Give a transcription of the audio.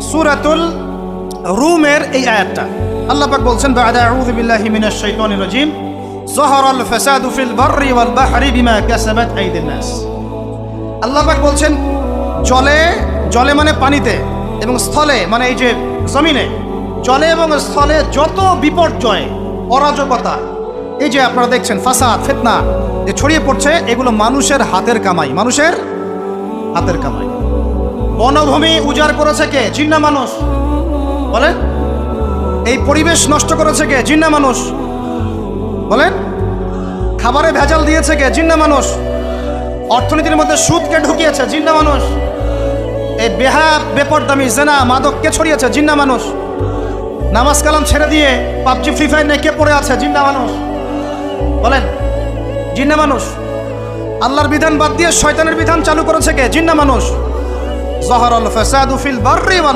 সূরাতুল রুমের এই আয়াতটা আল্লাহ পাক বলছেন বা'দা আউযু বিল্লাহি মিনাশ শাইতানির রাজীম যাহারাল ফাসাদু ফিল বাররি ওয়াল বাহরি বিমা কাসাবাত আইদিন নাস। আল্লাহ পাক বলছেন জলে মানে পানিতে এবং স্থলে মানে এই যে জমিনে, জলে এবং স্থলে যত বিপর্যয় অরাজকতা এই যে আপনারা দেখছেন ফাসাদ ফিতনা যে ছড়িয়ে পড়ছে, এগুলো মানুষের হাতের কামাই, মানুষের হাতের কামাই। বনভূমি উজাড় করেছে কে? জিন না মানুষ? বলেন। এই পরিবেশ নষ্ট করেছে কে? জিন না মানুষ? বলেন। খাবারে ভেজাল দিয়েছে কে? জিন না মানুষ? অর্থনীতির মধ্যে সুদকে ঢুকিয়েছে জিন না মানুষ? এই বেপরদামি জেনা মাদক কে ছড়িয়েছে? জিন না মানুষ? নামাজ কালাম ছেড়ে দিয়ে পাবজি ফ্রি ফায়ার নিয়ে কে পড়ে আছে? জিন না মানুষ? বলেন। জিন না মানুষ? আল্লাহর বিধান বাদ দিয়ে শয়তানের বিধান চালু করেছে কে? জিন না মানুষ? যাহারাল ফাসাদু ফিল বাররি ওয়াল